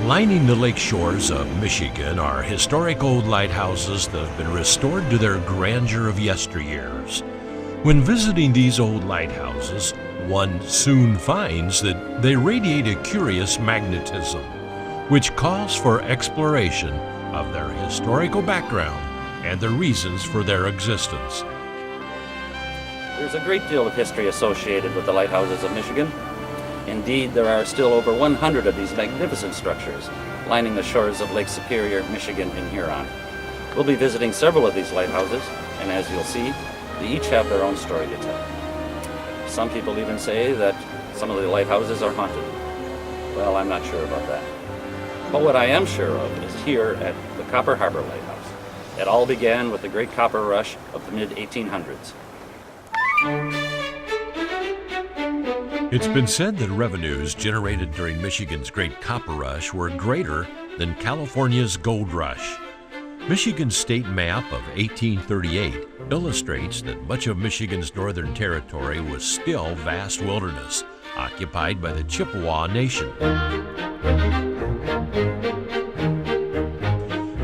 Lining the lake shores of Michigan are historic old lighthouses that have been restored to their grandeur of yesteryears. When visiting these old lighthouses, one soon finds that they radiate a curious magnetism, which calls for exploration of their historical background and the reasons for their existence. There's a great deal of history associated with the lighthouses of Michigan. Indeed, there are still over 100 of these magnificent structures lining the shores of Lake Superior, Michigan, and Huron. We'll be visiting several of these lighthouses, and as you'll see, they each have their own story to tell. Some people even say that some of the lighthouses are haunted. Well, I'm not sure about that. But what I am sure of is here at the Copper Harbor Lighthouse. It all began with the great copper rush of the mid-1800s. It's been said that revenues generated during Michigan's Great Copper Rush were greater than California's Gold Rush. Michigan's state map of 1838 illustrates that much of Michigan's northern territory was still vast wilderness, occupied by the Chippewa Nation.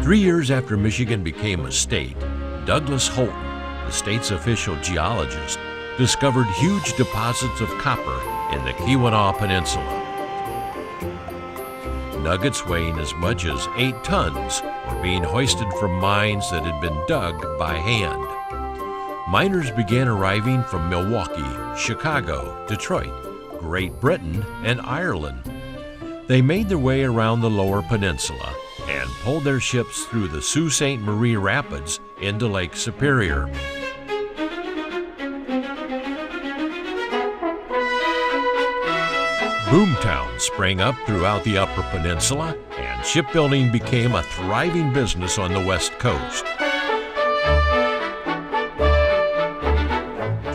3 years after Michigan became a state, Douglas Holton, the state's official geologist, discovered huge deposits of copper in the Keweenaw Peninsula. Nuggets weighing as much as 8 tons were being hoisted from mines that had been dug by hand. Miners began arriving from Milwaukee, Chicago, Detroit, Great Britain, and Ireland. They made their way around the lower peninsula and pulled their ships through the Sault Ste. Marie Rapids into Lake Superior. Boomtowns sprang up throughout the Upper Peninsula, and shipbuilding became a thriving business on the West Coast.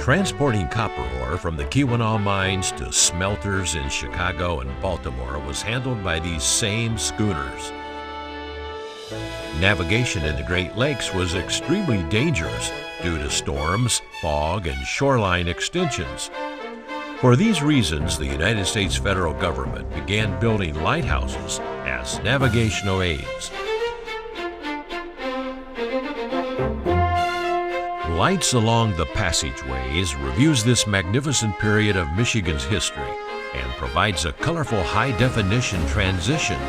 Transporting copper ore from the Keweenaw mines to smelters in Chicago and Baltimore was handled by these same schooners. Navigation in the Great Lakes was extremely dangerous due to storms, fog, and shoreline extensions. For these reasons, the United States federal government began building lighthouses as navigational aids. Lights Along the Passageways reviews this magnificent period of Michigan's history and provides a colorful high-definition transition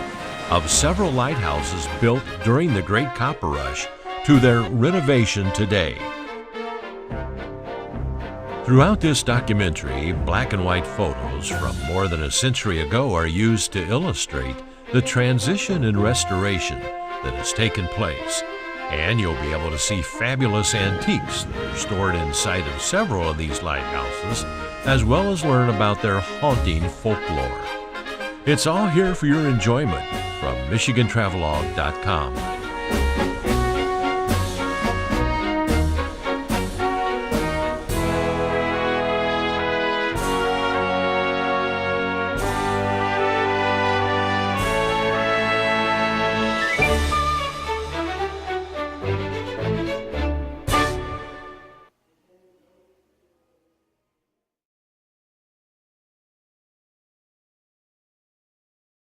of several lighthouses built during the Great Copper Rush to their renovation today. Throughout this documentary, black and white photos from more than a century ago are used to illustrate the transition and restoration that has taken place. And you'll be able to see fabulous antiques that are stored inside of several of these lighthouses, as well as learn about their haunting folklore. It's all here for your enjoyment from MichiganTravelog.com.